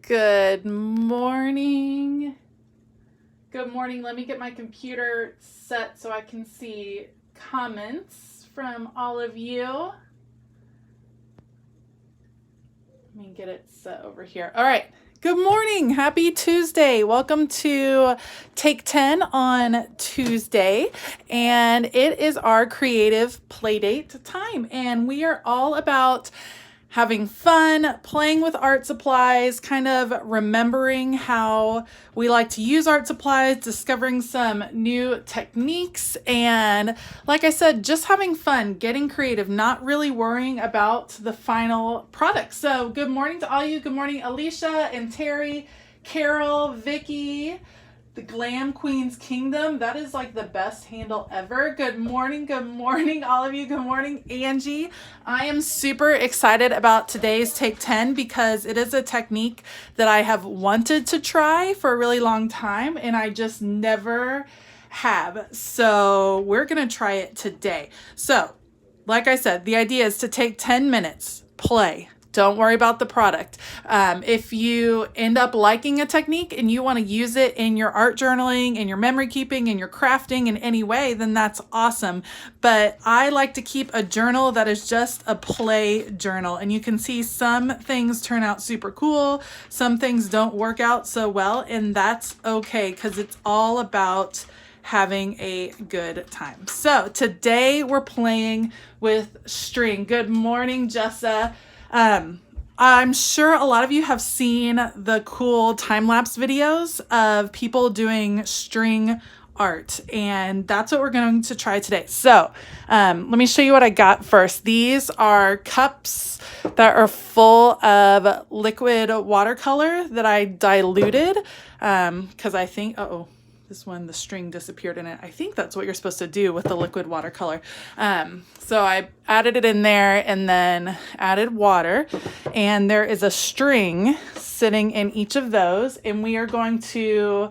Good morning. Good morning. Let me get my computer set so I can see comments from all of you. Let me get it set over here. All right. Good morning. Happy Tuesday. Welcome to Take 10 on Tuesday. And it is our creative playdate time. And we are all about having fun, playing with art supplies, kind of remembering how we like to use art supplies, discovering some new techniques, and like I said, just having fun, getting creative, not really worrying about the final product. So good morning to all you. Good morning, Alicia and Terry, Carol, Vicky, the Glam Queen's Kingdom. That is like the best handle ever. Good morning, all of you. Good morning, Angie. I am super excited about today's Take 10 because it is a technique that I have wanted to try for a really long time and I just never have. So we're gonna try it today. So, like I said, the idea is to take 10 minutes, play. Don't worry about the product. If you end up liking a technique and you want to use it in your art journaling, in your memory keeping, in your crafting in any way, then that's awesome. But I like to keep a journal that is just a play journal. And you can see some things turn out super cool. Some things don't work out so well. And that's okay because it's all about having a good time. So today we're playing with string. Good morning, Jessa. I'm sure a lot of you have seen the cool time-lapse videos of people doing string art, and that's what we're going to try today. So let me show you what I got first. These are cups that are full of liquid watercolor that I diluted because I think, this one, the string disappeared in it. I think that's what you're supposed to do with the liquid watercolor. So I added it in there and then added water. And there is a string sitting in each of those. And we are going to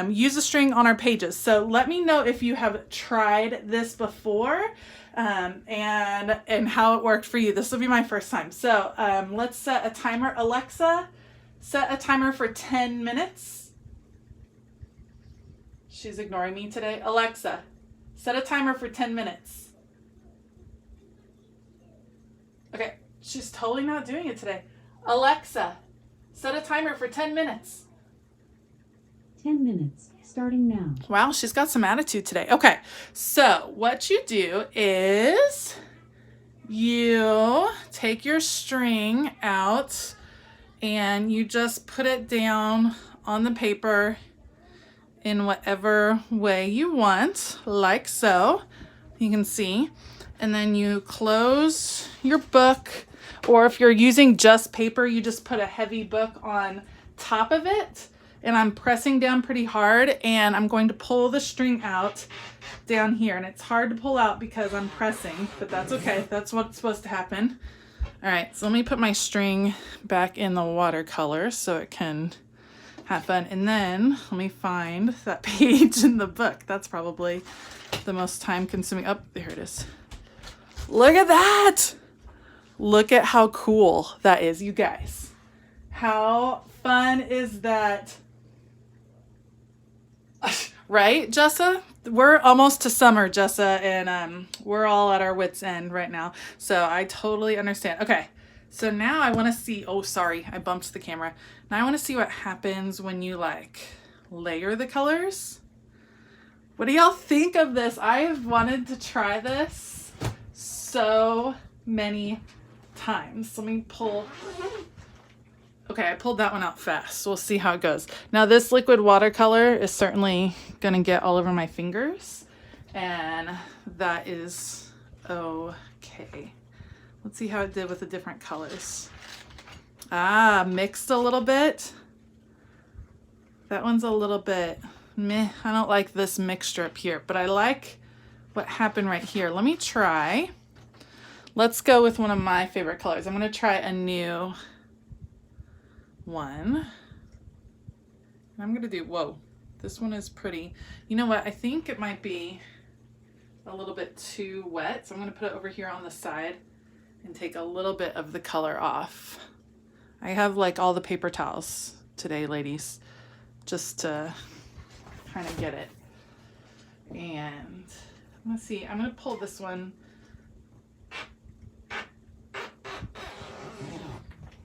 use a string on our pages. So let me know if you have tried this before and how it worked for you. This will be my first time. So let's set a timer. Alexa, set a timer for 10 minutes. She's ignoring me today. Alexa, set a timer for 10 minutes. Okay, she's totally not doing it today. Alexa, set a timer for 10 minutes. 10 minutes, starting now. Wow, she's got some attitude today. Okay, so what you do is you take your string out and you just put it down on the paper in whatever way you want, like so. You can see. And then you close your book, or if you're using just paper, you just put a heavy book on top of it. And I'm pressing down pretty hard, and I'm going to pull the string out down here. And it's hard to pull out because I'm pressing, but that's okay. That's what's supposed to happen. All right, so let me put my string back in the watercolor so it can have fun. And then let me find that page in the book. That's probably the most time consuming. Oh, there it is. Look at that. Look at how cool that is, you guys. How fun is that? Right, Jessa? We're almost to summer, Jessa, and we're all at our wits' end right now. So I totally understand. Okay. So now I want to see, oh, sorry, I bumped the camera. Now I want to see what happens when you like layer the colors. What do y'all think of this? I have wanted to try this so many times. Let me pull. Okay, I pulled that one out fast. We'll see how it goes. Now this liquid watercolor is certainly gonna get all over my fingers, and that is okay. Let's see how it did with the different colors. Mixed a little bit. That one's a little bit meh. I don't like this mixture up here, but I like what happened right here. Let me try. Let's go with one of my favorite colors. I'm gonna try a new one. I'm gonna do, whoa, this one is pretty. You know what? I think it might be a little bit too wet. So I'm gonna put it over here on the side and take a little bit of the color off. I have like all the paper towels today, ladies, just to kind of get it. And let's see, I'm going to pull this one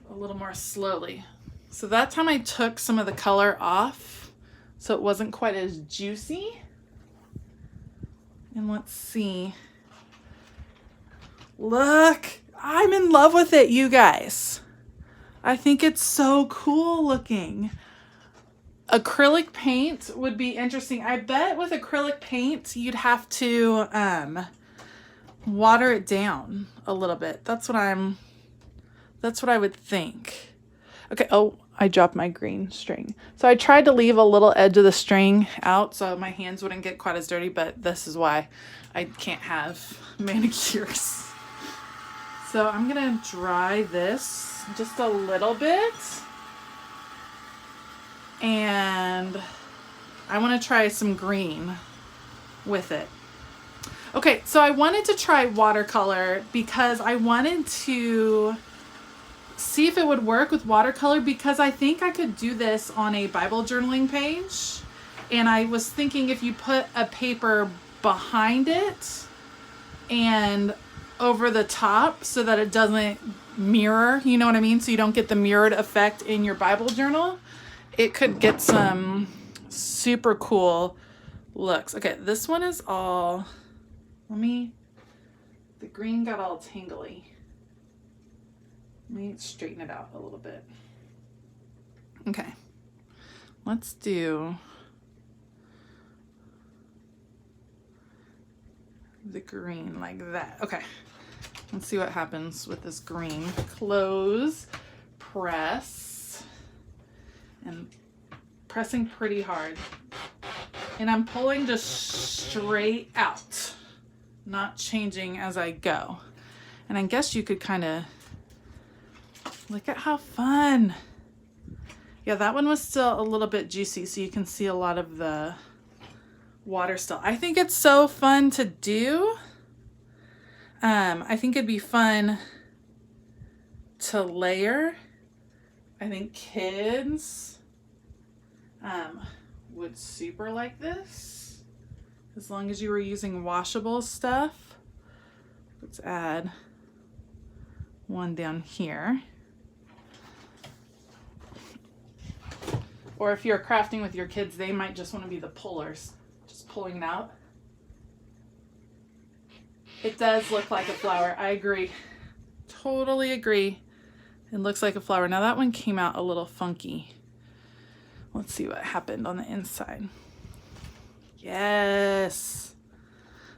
a little more slowly. So that time I took some of the color off so it wasn't quite as juicy. And let's see. Look, I'm in love with it, you guys. I think it's so cool looking. Acrylic paint would be interesting. I bet with acrylic paint, you'd have to water it down a little bit. That's what I would think. Okay, oh, I dropped my green string. So I tried to leave a little edge of the string out so my hands wouldn't get quite as dirty, but this is why I can't have manicures. So I'm gonna dry this just a little bit. And I want to try some green with it. Okay, so I wanted to try watercolor because I wanted to see if it would work with watercolor, because I think I could do this on a Bible journaling page. And I was thinking if you put a paper behind it and over the top so that it doesn't mirror, you know what I mean? So you don't get the mirrored effect in your Bible journal. It could get some super cool looks. Okay, this one is all, the green got all tangly. Let me straighten it out a little bit. Okay, let's do the green like that. Okay, let's see what happens with this green. Close, press. And pressing pretty hard. And I'm pulling just straight out, not changing as I go. And I guess you could kind of look at how fun. Yeah, that one was still a little bit juicy, so you can see a lot of the water still. I think it's so fun to do. I think it'd be fun to layer. I think kids would super like this, as long as you were using washable stuff. Let's add one down here. Or if you're crafting with your kids, they might just want to be the pullers, just pulling it out. It does look like a flower. I agree. Totally agree. It looks like a flower. Now that one came out a little funky. Let's see what happened on the inside. Yes.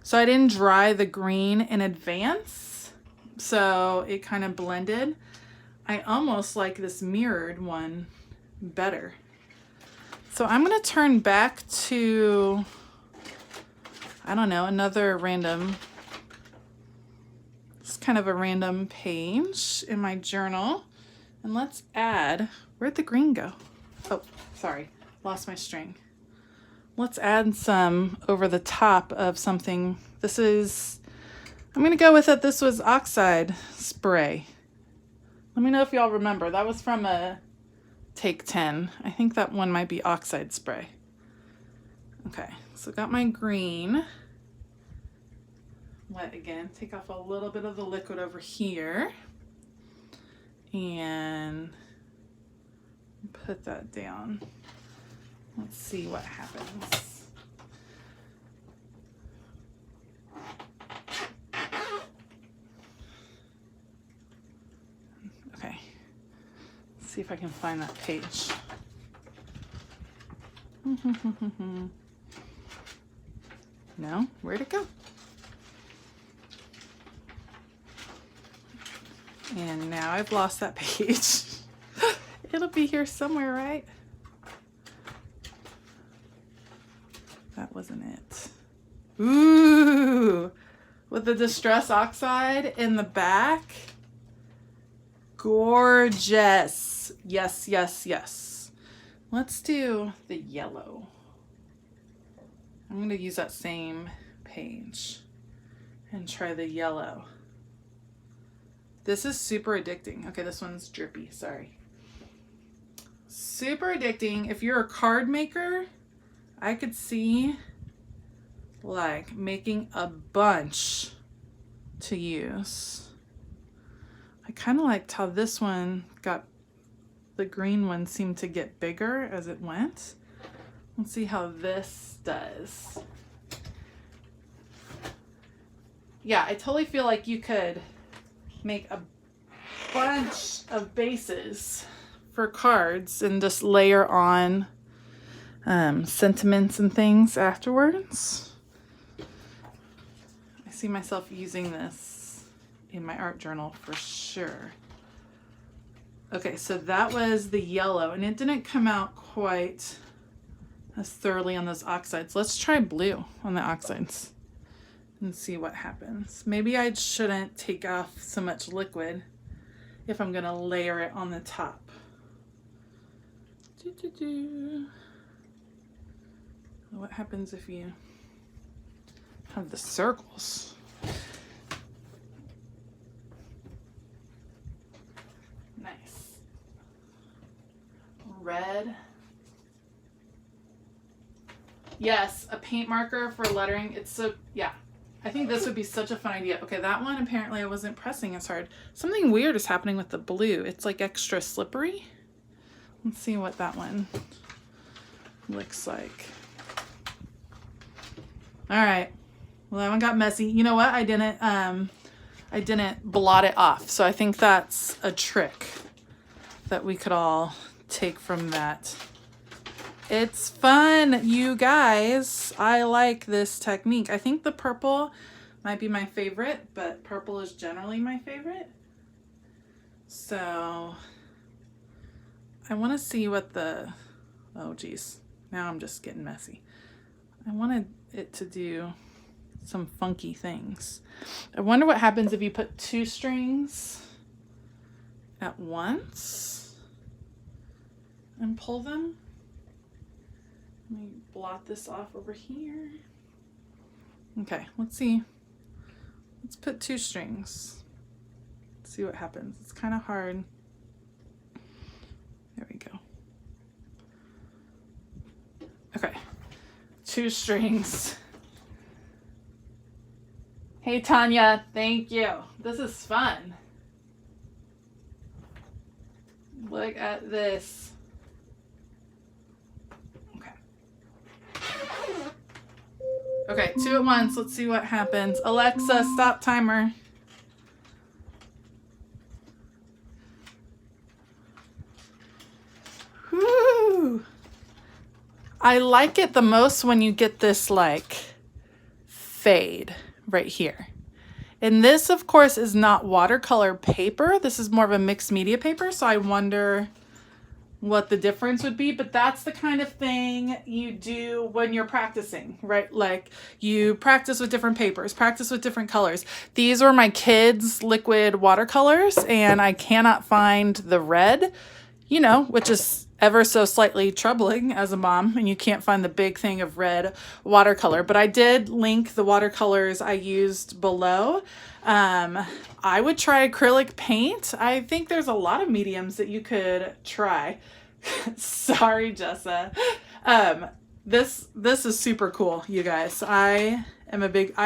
So I didn't dry the green in advance, so it kind of blended. I almost like this mirrored one better. So I'm going to turn back to, I don't know, another random, it's kind of a random page in my journal. And let's add, where'd the green go? Oh, sorry, lost my string. Let's add some over the top of something. This is, I'm gonna go with it. This was oxide spray. Let me know if y'all remember. That was from a Take 10. I think that one might be oxide spray. Okay, so got my green. Wet again. Take off a little bit of the liquid over here. And put that down. Let's see what happens. Okay, let's see if I can find that page. No, where'd it go? And now I've lost that page. It'll be here somewhere, right? That wasn't it. Ooh, with the Distress Oxide in the back. Gorgeous. Yes, yes, yes. Let's do the yellow. I'm going to use that same page and try the yellow. This is super addicting. Okay, this one's drippy, sorry. super addicting. If you're a card maker, I could see like making a bunch to use. I kind of liked how this one got, the green one seemed to get bigger as it went. Let's see how this does. Yeah, I totally feel like you could make a bunch of bases for cards and just layer on sentiments and things afterwards. I see myself using this in my art journal for sure. Okay, so that was the yellow, and it didn't come out quite as thoroughly on those oxides. Let's try blue on the oxides and see what happens. Maybe I shouldn't take off so much liquid if I'm gonna layer it on the top. What happens if you have the circles? Nice. Red. Yes, a paint marker for lettering. It's so, yeah. I think this would be such a fun idea. Okay, that one apparently I wasn't pressing as hard. Something weird is happening with the blue. It's like extra slippery. Let's see what that one looks like. All right. Well, that one got messy. You know what? I didn't blot it off. So I think that's a trick that we could all take from that. It's fun, you guys. I like this technique. I think the purple might be my favorite, but purple is generally my favorite. So I want to see what the, oh geez, now I'm just getting messy. I wanted it to do some funky things. I wonder what happens if you put 2 strings at once and pull them. Let me blot this off over here. Okay, let's see. Let's put 2 strings. Let's see what happens. It's kind of hard. There we go. Okay, 2 strings. Hey Tanya, thank you. This is fun. Look at this. Okay, 2 at once. Let's see what happens. Alexa, stop timer. Whew. I like it the most when you get this like fade right here. And this, of course, is not watercolor paper. This is more of a mixed media paper, so I wonder what the difference would be, but that's the kind of thing you do when you're practicing, right? Like you practice with different papers, practice with different colors. These were my kids' liquid watercolors, and I cannot find the red, you know, which is ever so slightly troubling as a mom, and you can't find the big thing of red watercolor, but I did link the watercolors I used below. I would try acrylic paint. I think there's a lot of mediums that you could try. Sorry, Jessa. This is super cool, you guys. I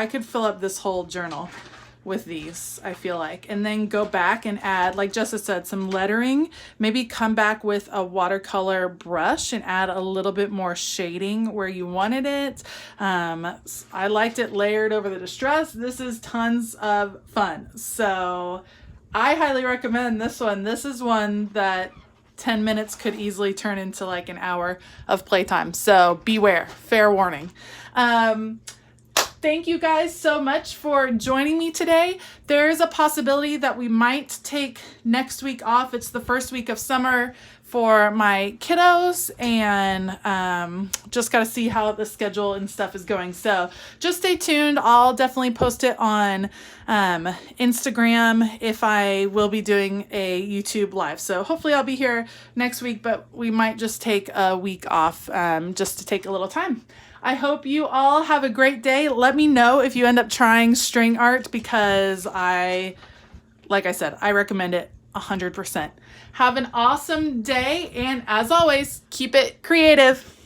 could fill up this whole journal with these, I feel like, and then go back and add, like Jessa said, some lettering, maybe come back with a watercolor brush and add a little bit more shading where you wanted it. I liked it layered over the distress. This is tons of fun. So I highly recommend this one. This is one that 10 minutes could easily turn into like an hour of playtime. So beware, fair warning. Thank you guys so much for joining me today. There's a possibility that we might take next week off. It's the first week of summer for my kiddos, and just got to see how the schedule and stuff is going. So just stay tuned. I'll definitely post it on Instagram if I will be doing a YouTube live. So hopefully I'll be here next week, but we might just take a week off just to take a little time. I hope you all have a great day. Let me know if you end up trying string art, because like I said, I recommend it 100%. Have an awesome day, and as always, keep it creative.